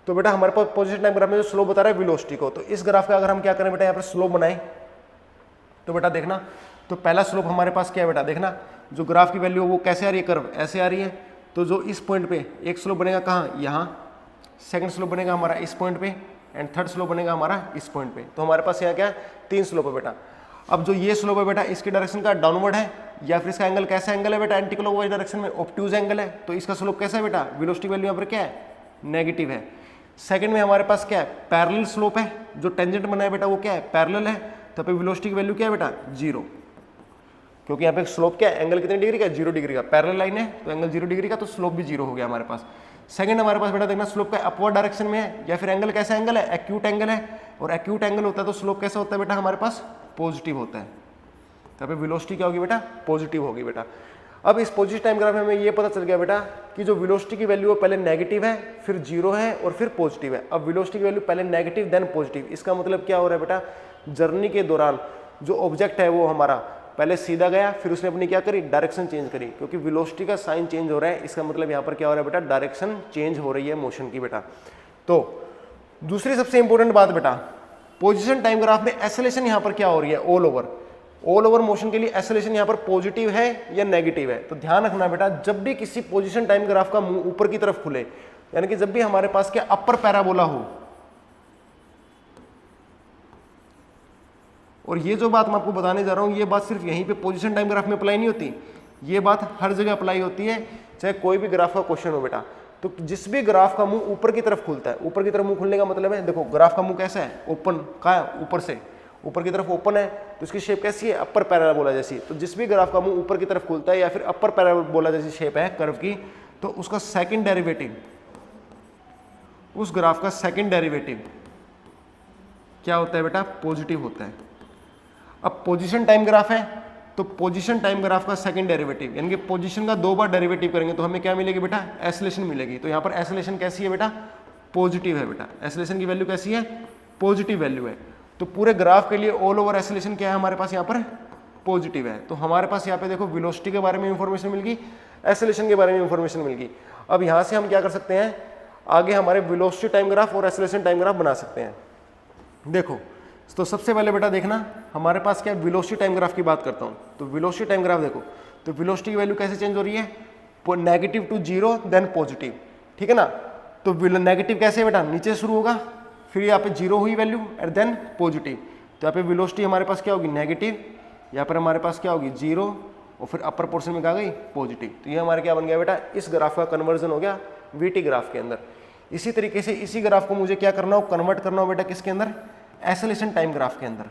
Speaker 1: तो बेटा हमारे पास पोजीशन टाइम ग्राफ में जो स्लोप बता रहा है वेलोसिटी को, तो इस ग्राफ का अगर हम क्या करें बेटा यहाँ पर स्लोप बनाएं, तो बेटा देखना, तो पहला स्लोप हमारे पास क्या है बेटा, देखना जो ग्राफ की वैल्यू वो कैसे आ रही है, कर्व ऐसे आ रही है, तो जो इस पॉइंट पे एक स्लोप बनेगा कहाँ, यहाँ, सेकंड स्लोप बनेगा हमारा इस पॉइंट पे, एंड थर्ड स्लोप बनेगा हमारा इस पॉइंट पे। तो हमारे पास यहाँ क्या है, 3 स्लोप है बेटा। अब जो ये स्लोप है बेटा इसकी डायरेक्शन का डाउनवर्ड है, या फिर इसका एंगल कैसा एंगल है बेटा, एंटी क्लॉकवाइज डायरेक्शन में ऑब्ट्यूज एंगल है, तो इसका स्लोप कैसा है बेटा, वेलोसिटी वैल्यू यहाँ पर क्या है, नेगेटिव है। सेकंड में हमारे पास क्या है, पैरेलल स्लोप है, जो टेंजेंट बना है बेटा वो क्या है, पैरेलल है, तो पे वेलोसिटी की वैल्यू क्या है बेटा, 0, क्योंकि यहाँ पे स्लोप क्या है, एंगल कितने डिग्री का, 0 डिग्री का, पैरेलल लाइन है तो एंगल 0 डिग्री का, तो स्लोप भी 0 हो गया हमारे पास। सेकंड हमारे पास बेटा देखना स्लोप का अपवर्ड डायरेक्शन में है, या फिर एंगल कैसा एंगल है, एक्यूट एंगल है, और एक्यूट एंगल होता है तो स्लोप कैसा होता है बेटा हमारे पास, पॉजिटिव होता है, तो पे वेलोसिटी क्या होगी बेटा, पॉजिटिव होगी बेटा। अब इस पोजीशन टाइम ग्राफ में हमें ये पता चल गया बेटा कि जो वेलोसिटी की वैल्यू है पहले नेगेटिव है, फिर 0 है और फिर पॉजिटिव है। अब वेलोसिटी की वैल्यू पहले नेगेटिव देन पॉजिटिव, इसका मतलब क्या हो रहा है बेटा, जर्नी के दौरान जो ऑब्जेक्ट है वो हमारा पहले सीधा गया, फिर उसने अपनी क्या करी, डायरेक्शन चेंज करी, क्योंकि वेलोसिटी का साइन चेंज हो रहा है, इसका मतलब यहाँ पर क्या हो रहा है बेटा, डायरेक्शन चेंज हो रही है मोशन की बेटा। तो दूसरी सबसे इंपॉर्टेंट बात बेटा, पोजीशन टाइम ग्राफ में एसेलेरेशन यहाँ पर क्या हो रही है, ऑल ओवर मोशन के लिए एसेलेरेशन यहाँ पर पॉजिटिव है या नेगेटिव है। तो ध्यान रखना बेटा, जब भी किसी पोजीशन टाइम ग्राफ का मुंह ऊपर की तरफ खुले, यानी कि जब भी हमारे पास क्या अपर पैराबोला हो, और ये जो बात मैं आपको बताने जा रहा हूं, ये बात सिर्फ यहीं पे पोजीशन टाइम ग्राफ में अप्लाई नहीं होती, ये बात हर जगह अप्लाई होती है, चाहे कोई भी ग्राफ का क्वेश्चन हो बेटा। तो जिस भी ग्राफ का मुंह ऊपर की तरफ खुलता है, ऊपर की तरफ मुंह खुलने का मतलब है, देखो ग्राफ का मुंह कैसा है, ओपन, कहाँ है, ऊपर से ऊपर की तरफ ओपन है, तो इसकी शेप कैसी है, अपर पैराबोला जैसी। तो जिस भी ग्राफ का मुंह ऊपर की तरफ खुलता है या फिर अपर पैराबोला जैसी शेप है कर्व की, तो उसका सेकंड डेरिवेटिव, उस ग्राफ का सेकंड डेरिवेटिव क्या होता है बेटा, पॉजिटिव होता है। अब पोजीशन टाइम ग्राफ है, तो पोजीशन टाइम ग्राफ का सेकंड डेरिवेटिव, यानी कि पोजीशन का 2 बार डेरिवेटिव करेंगे तो हमें क्या मिलेगी बेटा, एसेलेरेशन मिलेगी। तो यहाँ पर एसेलेरेशन कैसी है बेटा, पॉजिटिव है बेटा, एसेलेरेशन की वैल्यू कैसी है, पॉजिटिव वैल्यू है। तो पूरे ग्राफ के लिए ऑल ओवर एसेलेरेशन क्या है हमारे पास यहाँ पर, पॉजिटिव है। तो हमारे पास यहाँ पे देखो वेलोसिटी के बारे में इंफॉर्मेशन मिल गई, एसेलेरेशन के बारे में इंफॉर्मेशन मिल गई। अब यहाँ से हम क्या कर सकते हैं, आगे हमारे वेलोसिटी टाइम ग्राफ और एसेलेरेशन टाइम ग्राफ बना सकते हैं। देखो तो सबसे पहले बेटा देखना हमारे पास क्या, वेलोसिटी टाइम ग्राफ की बात करता हूँ। तो वेलोसिटी टाइम ग्राफ देखो, तो वेलोसिटी की वैल्यू कैसे चेंज हो रही है, नेगेटिव टू 0 देन पॉजिटिव, ठीक है ना। तो नेगेटिव कैसे है बेटा, नीचे शुरू होगा, फिर यहाँ पे 0 हुई वैल्यू एंड देन पॉजिटिव, तो यहाँ पे वेलोसिटी हमारे पास क्या होगी, नेगेटिव, यहाँ पर हमारे पास क्या होगी 0, और फिर अपर पोर्शन में क्या गई, पॉजिटिव। तो ये हमारे क्या बन गया बेटा, इस ग्राफ का कन्वर्जन हो गया वीटी ग्राफ के अंदर। इसी तरीके से इसी ग्राफ को मुझे क्या करना हो, कन्वर्ट करना हो बेटा किसके अंदर, एसेलेरेशन टाइम ग्राफ के अंदर।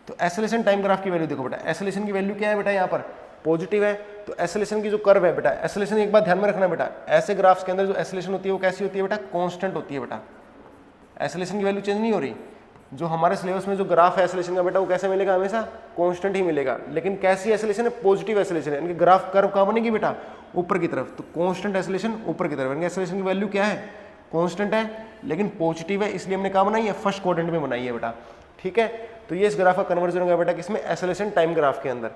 Speaker 1: तो एसेलेरेशन टाइम ग्राफ की वैल्यू देखो बेटा, एसेलेरेशन की वैल्यू क्या है बेटा, यहाँ पर पॉजिटिव है। तो एसेलेरेशन की जो कर्व है बेटा, एसेलेरेशन एक बात ध्यान में रखना बेटा, ऐसे ग्राफ्स के अंदर जो एसेलेरेशन होती है वो कैसी होती है बेटा, कांस्टेंट होती है बेटा, एसेलेरेशन की वैल्यू चेंज नहीं हो रही। जो हमारे सिलेबस में जो ग्राफ है एसेलेरेशन का बेटा वो कैसे मिलेगा, हमेशा कांस्टेंट ही मिलेगा। लेकिन कैसी एसेलेरेशन है, पॉजिटिव एसेलेरेशन है, यानी कि ग्राफ कर्व कहाँ बनेगी बेटा, ऊपर की तरफ। तो कांस्टेंट एसेलेरेशन ऊपर की तरफ, यानी एसेलेरेशन की वैल्यू क्या है, कांस्टेंट है लेकिन पॉजिटिव है, इसलिए हमने कहाँ बनाई है, फर्स्ट क्वाड्रेंट में बनाई है बेटा, ठीक है। तो ये इस ग्राफ का कन्वर्जन होगा बेटा किसमें, एसेलेरेशन टाइम ग्राफ के अंदर।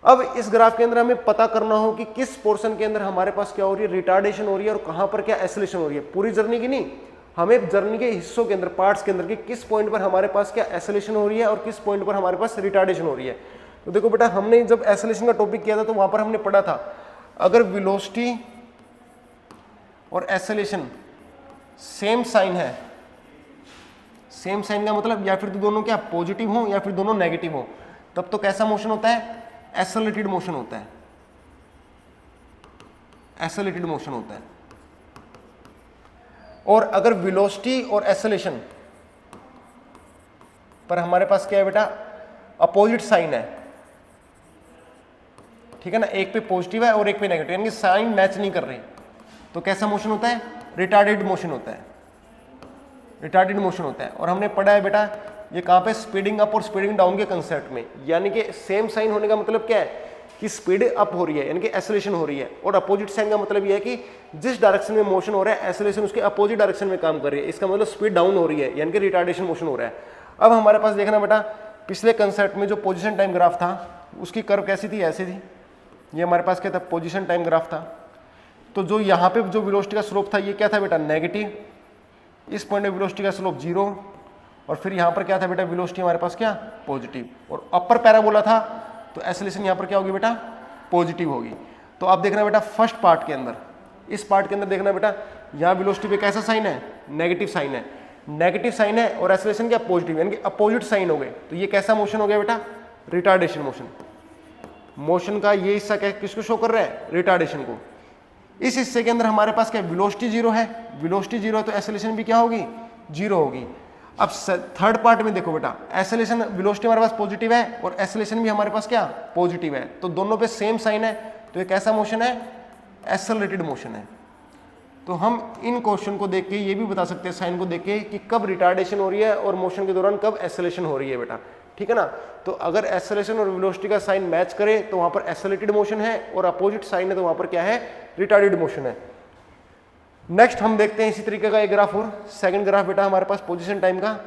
Speaker 1: अब इस ग्राफ के अंदर हमें पता करना हो कि किस पोर्शन के अंदर हमारे पास क्या हो रही है, रिटार्डेशन हो रही है, और कहाँ पर क्या एसेलेरेशन हो रही है। पूरी जर्नी की नहीं, हमें जर्नी के हिस्सों के अंदर, पार्ट्स के अंदर, कि किस पॉइंट पर हमारे पास क्या एसेलेरेशन हो रही है और किस पॉइंट पर हमारे पास रिटार्डेशन हो रही है। तो देखो बेटा, हमने जब एसेलेरेशन का टॉपिक किया था तो वहां पर हमने पढ़ा था, अगर वेलोसिटी और एसेलेरेशन सेम साइन है, सेम साइन का मतलब या फिर तो दोनों क्या पॉजिटिव हो या फिर दोनों नेगेटिव हो, तब तो कैसा मोशन होता है, एक्सेलरेटेड मोशन होता है, एक्सेलरेटेड मोशन होता है। और अगर वेलोसिटी और एक्सेलरेशन पर हमारे पास क्या है बेटा, अपोजिट साइन है, ठीक है ना, एक पे पॉजिटिव है और एक पे नेगेटिव, यानी कि साइन मैच नहीं कर रही, तो कैसा मोशन होता है, रिटार्डेड मोशन होता है, रिटार्डेड मोशन होता है। और हमने पढ़ा है बेटा ये कहाँ पे, स्पीडिंग अप और स्पीडिंग डाउन के कंसेप्ट में, यानी कि सेम साइन होने का मतलब क्या है कि स्पीड अप हो रही है, यानी कि एक्सेलरेशन हो रही है, और अपोजिट साइन का मतलब ये है कि जिस डायरेक्शन में मोशन हो रहा है एक्सेलरेशन उसके अपोजिट डायरेक्शन में काम कर रही है, इसका मतलब स्पीड डाउन हो रही है, यानी कि रिटार्डेशन मोशन हो रहा है। अब हमारे पास देखना बेटा, पिछले कंसेप्ट में जो पोजीशन टाइम ग्राफ था उसकी कर्व कैसी थी, ऐसी थी। ये हमारे पास क्या था, पोजीशन टाइम ग्राफ था। तो जो यहाँ पे जो वेलोसिटी का स्लोप था ये क्या था बेटा, नेगेटिव। इस पॉइंट में वेलोसिटी का स्लोप 0 और फिर यहाँ पर क्या था बेटा, वेलोसिटी हमारे पास क्या, पॉजिटिव। और अपर पैराबोला था तो एक्सेलरेशन यहाँ पर क्या होगी बेटा, पॉजिटिव होगी। तो आप देखना बेटा फर्स्ट पार्ट के अंदर, इस पार्ट के अंदर देखना बेटा, यहाँ वेलोसिटी पे कैसा साइन है, नेगेटिव साइन है, नेगेटिव साइन है और एक्सेलरेशन क्या, पॉजिटिव, यानी कि अपोजिट साइन हो गए। तो ये कैसा मोशन हो गया बेटा, रिटार्डेशन मोशन। मोशन का ये हिस्सा क्या किसको शो कर रहा है, रिटार्डेशन को। इस हिस्से के अंदर हमारे पास क्या, वेलोसिटी 0 है, वेलोसिटी 0 है तो एक्सेलरेशन भी क्या होगी, 0 होगी। अब थर्ड पार्ट में देखो बेटा, एक्सेलरेशन वेलोसिटी हमारे पास पॉजिटिव है और एक्सेलरेशन भी हमारे पास क्या, पॉजिटिव है, तो दोनों पे सेम साइन है, तो ये कैसा मोशन है, एक्सेलरेटेड मोशन है। तो हम इन क्वेश्चन को देख के ये भी बता सकते हैं, साइन को देख के, कि कब रिटार्डेशन हो रही है और मोशन के दौरान कब एक्सेलरेशन हो रही है बेटा, ठीक है ना। तो अगर एक्सेलरेशन और वेलोसिटी का साइन मैच करे तो वहां पर एक्सेलरेटेड मोशन है, और अपोजिट साइन है तो वहां पर क्या है, रिटार्डेड मोशन है। नेक्स्ट हम देखते हैं इसी तरीके का एक ग्राफ और, सेकंड ग्राफ बेटा हमारे पास पोजीशन टाइम का।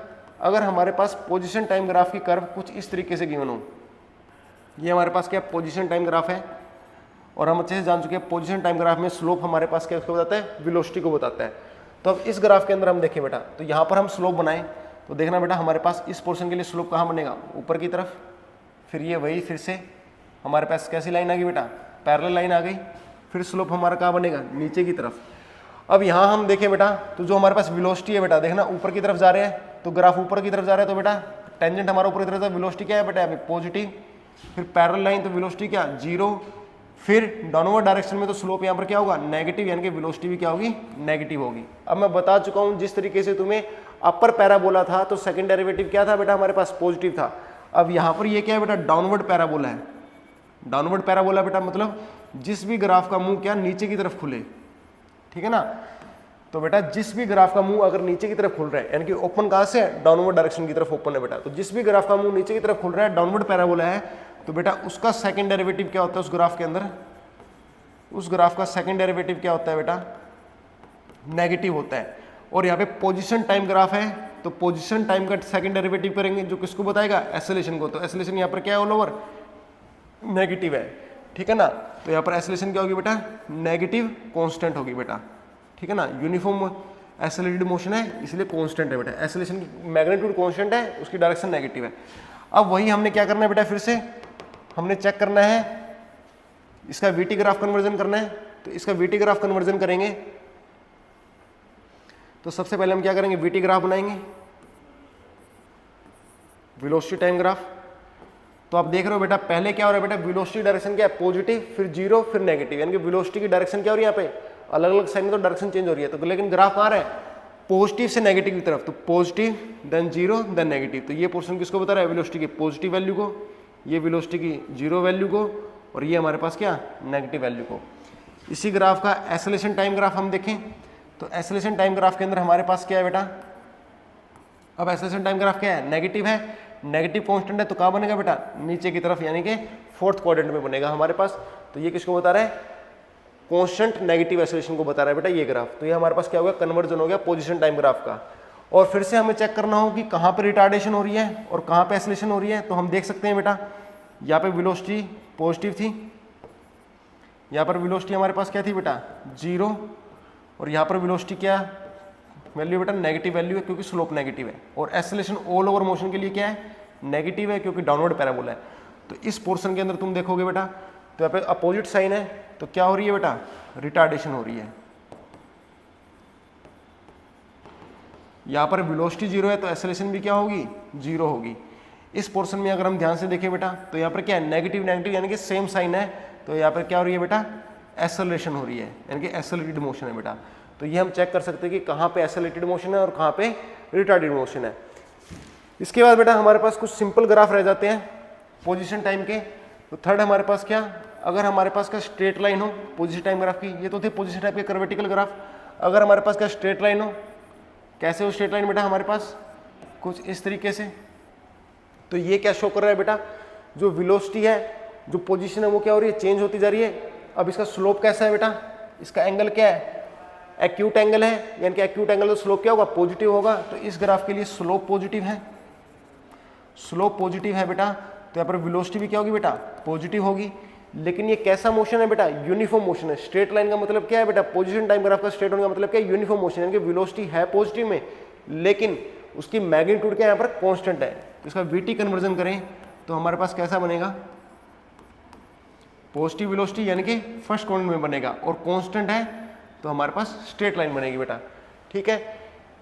Speaker 1: अगर हमारे पास पोजीशन टाइम ग्राफ की कर्व कुछ इस तरीके से गिवन हो, ये हमारे पास क्या पोजीशन टाइम ग्राफ है, और हम अच्छे से जान चुके हैं पोजीशन टाइम ग्राफ में स्लोप हमारे पास क्या उसको बताता है, वेलोसिटी को बताता है। तो अब इस ग्राफ के अंदर हम देखें बेटा, तो यहाँ पर हम स्लोप बनाएं तो देखना बेटा हमारे पास इस पोर्शन के लिए स्लोप कहाँ बनेगा, ऊपर की तरफ। फिर ये वही फिर से हमारे पास कैसी लाइन आ गई बेटा, पैरेलल लाइन आ गई। फिर स्लोप हमारा कहाँ बनेगा, नीचे की तरफ। अब यहाँ हम देखें बेटा, तो जो हमारे पास वेलोसिटी है बेटा, देखना ऊपर की तरफ जा रहे हैं, तो ग्राफ ऊपर की तरफ जा रहा है, तो बेटा टेंजेंट हमारा ऊपर की तरफ, वेलोसिटी क्या है बेटा, पॉजिटिव। फिर पैरेलल लाइन तो वेलोसिटी क्या, 0। फिर डाउनवर्ड डायरेक्शन में तो स्लोप यहाँ पर क्या होगा, नेगेटिव, यानी कि वेलोसिटी भी क्या होगी, नेगेटिव होगी। अब मैं बता चुका हूँ जिस तरीके से तुम्हें अपर पैराबोला था तो सेकंड डेरिवेटिव क्या था बेटा, हमारे पास पॉजिटिव था। अब यहाँ पर ये क्या है बेटा, डाउनवर्ड पैराबोला है। डाउनवर्ड पैराबोला बेटा मतलब जिस भी ग्राफ का मुंह क्या नीचे की तरफ खुले, ठीक है ना। तो बेटा जिस भी ग्राफ का मुंह अगर नीचे की तरफ खुल रहा है, यानी कि ओपन कहाँ से, डाउनवर्ड डायरेक्शन की तरफ ओपन है बेटा, तो जिस भी ग्राफ का मुंह नीचे की तरफ खुल रहा है, डाउनवर्ड पैराबोला है, तो बेटा उसका सेकंड डेरिवेटिव क्या होता है उस ग्राफ के अंदर, उस ग्राफ का सेकंड डेरिवेटिव क्या होता है बेटा, नेगेटिव होता है। और यहाँ पे पोजीशन टाइम ग्राफ है, तो पोजीशन टाइम का सेकंड डेरिवेटिव करेंगे जो किसको बताएगा, एक्सेलरेशन को। तो एक्सेलरेशन यहाँ पर क्या है, ऑल ओवर नेगेटिव है, ठीक है ना। तो यहाँ पर एक्सेलरेशन क्या होगी बेटा, नेगेटिव कांस्टेंट होगी बेटा, ठीक है ना। यूनिफॉर्म एक्सेलरेटेड मोशन है इसलिए कांस्टेंट है बेटा, एक्सेलरेशन की मैग्नीट्यूड कांस्टेंट है, उसकी डायरेक्शन नेगेटिव है। अब वही हमने क्या करना है बेटा, फिर से हमने चेक करना है, इसका वीटी ग्राफ कन्वर्जन करना है। तो इसका वीटी ग्राफ कन्वर्जन करेंगे तो सबसे पहले हम क्या करेंगे, वीटी ग्राफ बनाएंगे, वेलोसिटी टाइम ग्राफ। तो आप देख रहे हो बेटा पहले क्या हो रहा है बेटा, वेलोसिटी डायरेक्शन क्या है, पॉजिटिव, फिर 0, फिर नेगेटिव, यानी कि वेलोसिटी की डायरेक्शन क्या हो रही है, यहाँ पे अलग अलग साइन में तो डायरेक्शन चेंज हो रही है। तो लेकिन ग्राफ कहाँ रहा है, पॉजिटिव से नेगेटिव की तरफ। तो पॉजिटिव देन 0 देन नेगेटिव। तो ये पोर्शन किसको बता रहा है, वेलोसिटी की पॉजिटिव वैल्यू को, ये वेलोसिटी की 0 वैल्यू को, और ये हमारे पास क्या, नेगेटिव वैल्यू को। इसी ग्राफ का एक्सेलरेशन टाइम ग्राफ हम देखें तो एक्सेलरेशन टाइम ग्राफ के अंदर हमारे पास क्या है बेटा, अब एक्सेलरेशन टाइम ग्राफ क्या है, नेगेटिव है, नेगेटिव कांस्टेंट है, तो कहाँ बनेगा बेटा, नीचे की तरफ, यानी कि फोर्थ क्वाड्रेंट में बनेगा हमारे पास। तो ये किसको बता रहा है, कांस्टेंट नेगेटिव एक्सेलरेशन को बता रहा है बेटा ये ग्राफ। तो ये हमारे पास क्या हो गया, कन्वर्जन हो गया पोजीशन टाइम ग्राफ का। और फिर से हमें चेक करना हो कि कहाँ पे रिटार्डेशन हो रही है और कहाँ पे एक्सेलरेशन हो रही है। तो हम देख सकते हैं बेटा यहाँ पे वेलोसिटी पॉजिटिव थी, यहाँ पर वेलोसिटी हमारे पास क्या थी बेटा, 0, और यहाँ पर वेलोसिटी क्या वैल्यू बेटा, नेगेटिव वैल्यू है क्योंकि स्लोप नेगेटिव है। और एक्सेलरेशन ऑल ओवर मोशन के लिए क्या है, नेगेटिव है क्योंकि डाउनवर्ड पैराबोला है। तो इस पोर्शन के अंदर तुम देखोगे बेटा तो यहाँ पे अपोजिट साइन है, तो क्या हो रही है बेटा, रिटार्डेशन हो रही है। यहाँ पर वेलोसिटी 0 है तो एक्सेलरेशन भी क्या होगी, 0 होगी। इस पोर्शन में अगर हम ध्यान से देखें बेटा तो यहाँ पर क्या है, नेगेटिव नेगेटिव यानी कि सेम साइन है, तो यहाँ पर क्या हो रही है बेटा, एक्सेलरेशन हो रही है, यानी कि एक्सेलरेटेड मोशन है बेटा। तो ये हम चेक कर सकते हैं कि कहाँ पे एक्सेलरेटेड मोशन है और कहाँ पे रिटार्डेड मोशन है। इसके बाद बेटा हमारे पास कुछ सिंपल ग्राफ रह जाते हैं पोजीशन टाइम के। तो थर्ड हमारे पास क्या, अगर हमारे पास क्या स्ट्रेट लाइन हो पोजीशन टाइम ग्राफ की, ये तो थे पोजीशन टाइम के कर्वेटिकल ग्राफ। अगर हमारे पास क्या स्ट्रेट लाइन हो, कैसे हो स्ट्रेट लाइन बेटा, हमारे पास कुछ इस तरीके से। तो ये क्या शो कर रहा है बेटा, जो वेलोसिटी है, जो पोजीशन है वो क्या हो रही है, चेंज होती जा रही है। अब इसका स्लोप कैसा है बेटा, इसका एंगल क्या है, एक्यूट एंगल है, यानी कि एक्यूट एंगल तो स्लोप क्या होगा, पॉजिटिव होगा। तो इस ग्राफ के लिए स्लोप पॉजिटिव है, स्लोप पॉजिटिव है बेटा, तो यहाँ पर वेलोसिटी भी क्या होगी बेटा, पॉजिटिव होगी। लेकिन ये कैसा मोशन है बेटा, यूनिफॉर्म मोशन है। स्ट्रेट लाइन का मतलब क्या है बेटा, पोजीशन टाइम ग्राफ का स्ट्रेट होने का मतलब क्या है, यूनिफॉर्म मोशन, यानी कि वेलोसिटी है पॉजिटिव में लेकिन उसकी मैग्नीट्यूड क्या है यहाँ पर कांस्टेंट है। इसका वीटी कन्वर्जन करें तो हमारे पास कैसा बनेगा, पॉजिटिव वेलोसिटी यानी कि फर्स्ट क्वाड्रेंट में बनेगा, और कांस्टेंट है तो हमारे पास स्ट्रेट लाइन बनेगी बेटा, ठीक है।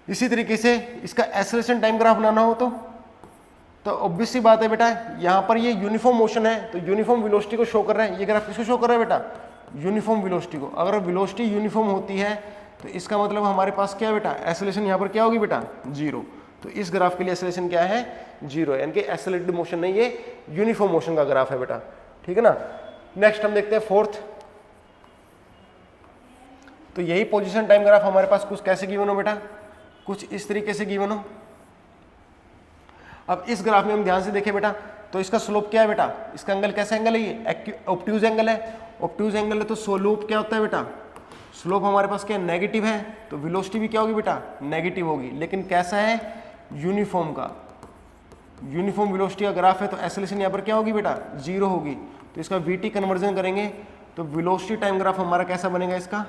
Speaker 1: इसी तरीके से इसका एक्सेलरेशन टाइम ग्राफ बनाना हो तो ऑब्वियस सी बात है बेटा, यहाँ पर ये यूनिफॉर्म मोशन है तो यूनिफॉर्म वेलोसिटी को शो कर रहा है। ये ग्राफ किसको शो कर रहा है बेटा, यूनिफॉर्म वेलोसिटी को। अगर वेलोसिटी यूनिफॉर्म होती है तो इसका मतलब हमारे पास क्या है बेटा, एक्सेलरेशन यहाँ पर क्या होगी बेटा, जीरो। तो इस ग्राफ के लिए एक्सेलरेशन क्या है, जीरो है, यानी कि एक्सेलरेटेड मोशन नहीं, ये यूनिफॉर्म मोशन का ग्राफ है बेटा, ठीक है ना। नेक्स्ट हम देखते हैं फोर्थ। तो यही पोजीशन टाइम ग्राफ हमारे पास कुछ कैसे गिवन हो बेटा, कुछ इस तरीके से गिवन हो। अब इस ग्राफ में हम ध्यान से देखें बेटा तो इसका स्लोप क्या है बेटा, इसका एंगल कैसा एंगल है, ये ऑब्ट्यूज एंगल है। ऑब्ट्यूज एंगल है तो स्लोप क्या होता है बेटा, स्लोप हमारे पास क्या नेगेटिव है, तो वेलोसिटी भी क्या होगी बेटा, नेगेटिव होगी। लेकिन कैसा है, यूनिफॉर्म का, यूनिफॉर्म वेलोसिटी का ग्राफ है तो एक्सेलरेशन यहाँ पर क्या होगी बेटा, जीरो होगी। तो इसका वीटी कन्वर्जन करेंगे तो वेलोसिटी टाइम ग्राफ हमारा कैसा बनेगा, इसका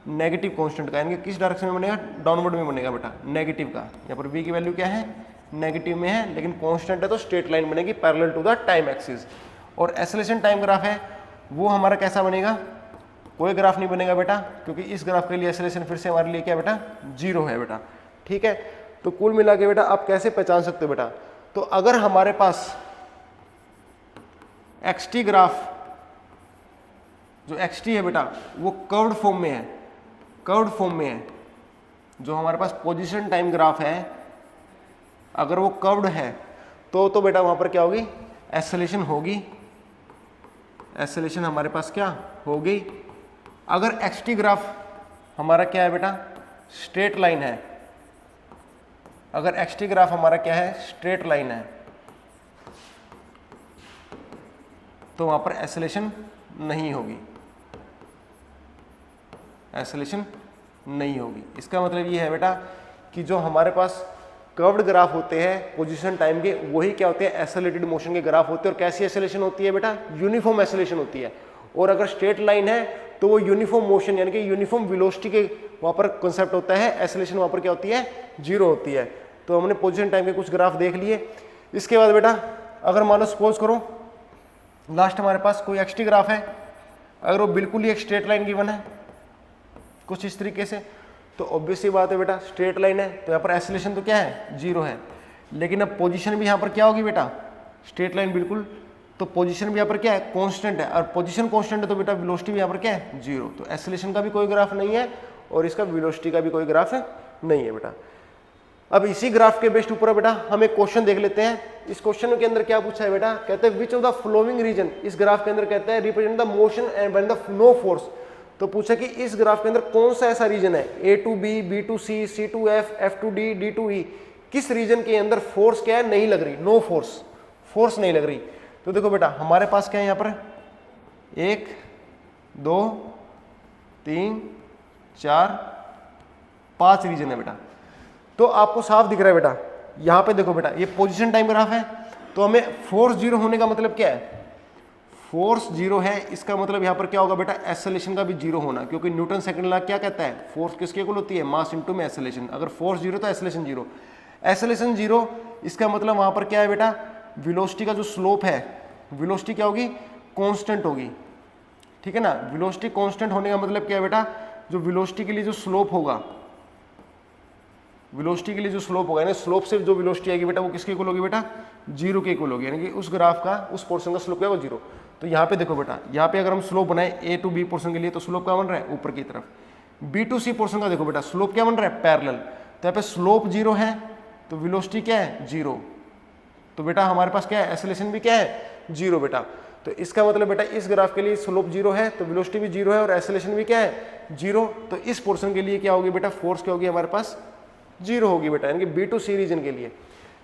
Speaker 1: नेगेटिव कांस्टेंट का, यानी कि किस डायरेक्शन में बनेगा, डाउनवर्ड में बनेगा बेटा, नेगेटिव का। यहाँ पर वी की वैल्यू क्या है, नेगेटिव में है, लेकिन कांस्टेंट है तो स्ट्रेट लाइन बनेगी parallel to the time axis. और एक्सेलरेशन टाइम ग्राफ है वो हमारा कैसा बनेगा, कोई ग्राफ नहीं बनेगा बेटा, क्योंकि इस ग्राफ के लिए एक्सेलरेशन फिर से हमारे लिए क्या बेटा, जीरो है बेटा, ठीक है। तो कुल मिला के बेटा आप कैसे पहचान सकते हो बेटा, तो अगर हमारे पास एक्सटी ग्राफ, जो एक्सटी है बेटा वो कर्व्ड फॉर्म में है, कर्व्ड फॉर्म में है, जो हमारे पास पोजीशन टाइम ग्राफ है अगर वो कर्व्ड है तो बेटा वहां पर क्या होगी, एक्सेलरेशन होगी, एक्सेलरेशन हमारे पास क्या होगी। अगर एक्सटी ग्राफ हमारा क्या है बेटा, स्ट्रेट लाइन है, अगर एक्सटी ग्राफ हमारा क्या है, स्ट्रेट लाइन है, तो वहां पर एक्सेलरेशन नहीं होगी, एक्सेलरेशन नहीं होगी। इसका मतलब ये है बेटा कि जो हमारे पास कर्व्ड ग्राफ होते हैं पोजीशन टाइम के, वही क्या होते हैं, एक्सेलरेटेड मोशन के ग्राफ होते हैं। और कैसी एक्सेलरेशन होती है बेटा, यूनिफॉर्म एक्सेलरेशन होती है। और अगर स्ट्रेट लाइन है तो वो यूनिफॉर्म मोशन यानी कि यूनिफॉर्म वेलोसिटी के वहां पर कॉन्सेप्ट होता है, एक्सेलरेशन वहां पर क्या होती है, जीरो होती है। तो हमने पोजीशन टाइम के कुछ ग्राफ देख लिए। इसके बाद बेटा अगर मान लो सपोज करो लास्ट हमारे पास कोई एक्सटी ग्राफ है, अगर वो बिल्कुल ही एक स्ट्रेट लाइन गिवन है कुछ इस तरीके से, तो ऑब्वियस सी बात है बेटा स्ट्रेट लाइन है तो यहाँ पर एक्सेलरेशन तो क्या है, जीरो है। लेकिन अब पोजीशन भी यहाँ पर क्या होगी बेटा, स्ट्रेट लाइन बिल्कुल, तो पोजीशन भी यहाँ पर क्या है, कांस्टेंट है, और पोजीशन कांस्टेंट है तो बेटा वेलोसिटी भी यहाँ पर क्या है, जीरो। तो एक्सेलरेशन का भी कोई ग्राफ नहीं है और इसका वेलोसिटी का भी कोई ग्राफ नहीं है बेटा। अब इसी ग्राफ के बेस्ड ऊपर बेटा हम एक क्वेश्चन देख लेते हैं। इस क्वेश्चन के अंदर क्या पूछा है बेटा, कहते हैं which of the following reason, इस ग्राफ के अंदर कहते हैं represent the motion and when the no force. तो पूछा कि इस ग्राफ के अंदर कौन सा ऐसा रीजन है, A to B, B to C, C to F, F to D, D to E, किस रीजन के अंदर फोर्स क्या है, नहीं लग रही, नो फोर्स, फोर्स नहीं लग रही। तो देखो बेटा हमारे पास क्या है यहाँ पर 1 2 3 4 5 रीजन है बेटा। तो आपको साफ दिख रहा है बेटा, यहाँ पे देखो बेटा ये पोजीशन टाइम ग्राफ है, तो हमें फोर्स जीरो होने का मतलब क्या है, फोर्स जीरो है, इसका मतलब यहाँ पर क्या होगा बेटा, एक्सेलरेशन का भी जीरो होना, क्योंकि न्यूटन सेकंड लॉ क्या कहता है, फोर्स किसके इक्वल होती है, मास इनटू में एक्सेलरेशन। अगर फोर्स जीरो तो एक्सेलरेशन जीरो, एक्सेलरेशन जीरो, इसका मतलब वहां पर क्या है बेटा, वेलोसिटी का जो स्लोप है, वेलोसिटी क्या होगी, कांस्टेंट होगी, ठीक है ना। वेलोसिटी कांस्टेंट होने का मतलब क्या है बेटा, जो वेलोसिटी के लिए जो स्लोप होगा, वेलोसिटी के लिए जो स्लोप होगा, यानी स्लोप से जो वेलोसिटी आएगी बेटा वो किसके इक्वल होगी बेटा, जीरो के इक्वल होगी, यानी कि उस ग्राफ का उस पोर्शन का स्लोप क्या होगा, जीरो। तो यहाँ पे देखो बेटा, यहाँ पे अगर हम स्लोप बनाए ए टू बी पोर्शन के लिए तो स्लोप क्या बन रहा है, ऊपर की तरफ। बी टू सी पोर्शन का देखो बेटा स्लोप क्या बन रहा है, पैरेलल। तो यहाँ पे स्लोप जीरो है तो वेलोसिटी क्या है, जीरो। तो बेटा हमारे पास क्या है, एक्सेलरेशन भी क्या है, जीरो बेटा। तो इसका मतलब बेटा इस ग्राफ के लिए स्लोप जीरो है तो वेलोसिटी भी जीरो है और एक्सेलरेशन भी क्या है, जीरो। तो इस पोर्शन के लिए क्या होगी बेटा, फोर्स क्या होगी हमारे पास, जीरो होगी बेटा, यानी कि बी टू सी रीजन के लिए।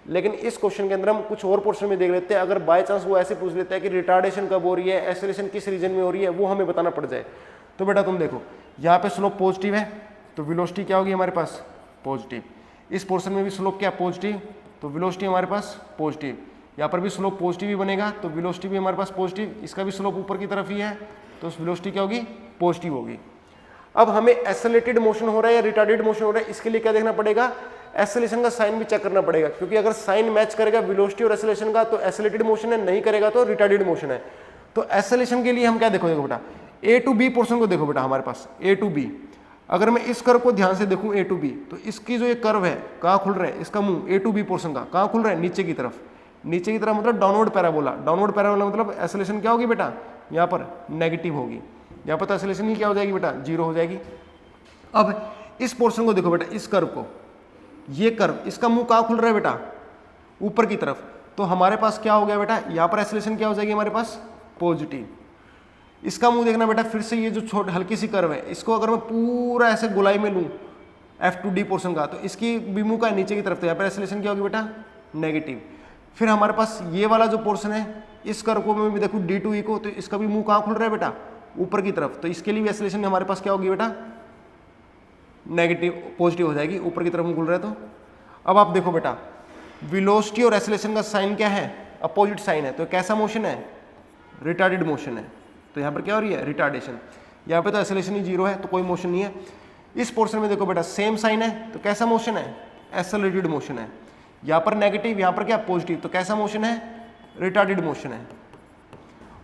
Speaker 1: लेकिन इस क्वेश्चन के अंदर हम कुछ और पोर्शन में देख लेते हैं, अगर बाय चांस वो ऐसे पूछ लेता है कि रिटार्डेशन कब हो रही है, एक्सेलरेशन किस रीजन में हो रही है, वो हमें बताना पड़ जाए। तो बेटा तुम देखो यहाँ पे स्लोप पॉजिटिव है तो वेलोसिटी क्या होगी हमारे पास, पॉजिटिव। इस पोर्शन में भी स्लोप क्या पॉजिटिव तो वेलोसिटी हमारे पास पॉजिटिव। यहाँ पर भी स्लोप पॉजिटिव ही बनेगा, तो वेलोसिटी भी हमारे पास पॉजिटिव, इसका भी स्लोप ऊपर की तरफ ही है, तो वेलोसिटी क्या होगी, पॉजिटिव होगी। अब हमें एक्सेलरेटेड मोशन हो रहा है या रिटार्डेड मोशन हो रहा है, इसके लिए क्या देखना पड़ेगा, एक्सेलरेशन का साइन भी चेक करना पड़ेगा, क्योंकि अगर साइन मैच करेगा वेलोसिटी और एक्सेलरेशन का तो एक्सेलरेटेड मोशन है, नहीं करेगा तो रिटार्डेड मोशन है। तो एक्सेलरेशन के लिए हम क्या देखो बेटा, ए टू बी पोर्शन को देखो बेटा, हमारे पास ए टू बी, अगर मैं इस कर्व को ध्यान से देखूं ए टू बी, तो इसकी जो ये कर्व है कहाँ खुल रहा है, इसका मुंह ए टू बी पोर्शन का कहाँ खुल रहा है, नीचे की तरफ। नीचे की तरफ मतलब डाउनवर्ड पैराबोला, डाउनवर्ड पैराबोला मतलब एक्सेलरेशन क्या होगी बेटा, यहाँ पर नेगेटिव होगी, यहाँ पर तो एक्सेलरेशन ही क्या हो जाएगी बेटा, जीरो हो जाएगी। अब इस पोर्शन को देखो बेटा, इस कर्व को, ये कर्व, इसका मुंह कहाँ खुल रहा है बेटा, ऊपर की तरफ, तो हमारे पास क्या हो गया बेटा, यहाँ पर एक्सेलरेशन क्या हो जाएगी हमारे पास, पॉजिटिव। इसका मुंह देखना बेटा, फिर से ये जो छोटी हल्की सी कर्व है, इसको अगर मैं पूरा ऐसे गोलाई में लूँ F2D पोर्शन का, तो इसकी भी मुंह का नीचे की तरफ, तो यहाँ पर एक्सेलरेशन क्या होगी बेटा, नेगेटिव। फिर हमारे पास ये वाला जो पोर्शन है, इस कर्व को मैं भी देखूँ D2E को, तो इसका भी मुंह कहाँ खुल रहा है बेटा, ऊपर की तरफ, तो इसके लिए भी एक्सेलरेशन हमारे पास क्या होगी बेटा, नेगेटिव, पॉजिटिव हो जाएगी, ऊपर की तरफ खुल रहा है तो। अब आप देखो बेटा, वेलोसिटी और एक्सेलरेशन का साइन क्या है, अपोजिट साइन है, तो कैसा मोशन है, रिटार्डेड मोशन है, तो यहाँ पर क्या हो रही है, रिटार्डेशन। यहाँ पे तो एक्सेलरेशन ही जीरो है, तो कोई मोशन नहीं है। इस पोर्शन में देखो बेटा सेम साइन है, तो कैसा मोशन है, एक्सेलरेटेड मोशन है। यहाँ पर नेगेटिव, यहाँ पर क्या पॉजिटिव, तो कैसा मोशन है, रिटार्डेड मोशन है।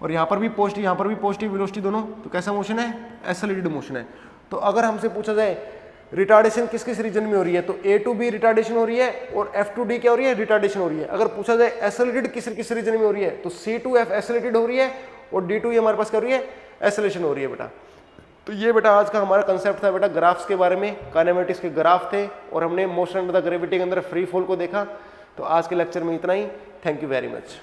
Speaker 1: और यहाँ पर भी पॉजिटिव, यहाँ पर भी पॉजिटिव, वेलोसिटी दोनों, तो कैसा मोशन है, एक्सेलरेटेड मोशन है। तो अगर हमसे पूछा जाए रिटार्डेशन किस किस रीजन में हो रही है, तो ए टू बी रिटार्डेशन हो रही है और एफ टू डी क्या हो रही है, रिटार्डेशन हो रही है। अगर पूछा जाए एक्सेलरेटेड किस किस रीजन में हो रही है, तो सी टू एफ एक्सेलरेटेड हो रही है और डी टू हमारे पास कर रही है, एक्सेलरेशन हो रही है बेटा। तो ये बेटा आज का हमारा कंसेप्ट था बेटा ग्राफ्स के बारे में, काइनेमेटिक्स के ग्राफ थे और हमने मोशन अंडर द ग्रेविटी के अंदर फ्री फॉल को देखा। तो आज के लेक्चर में इतना ही, थैंक यू वेरी मच।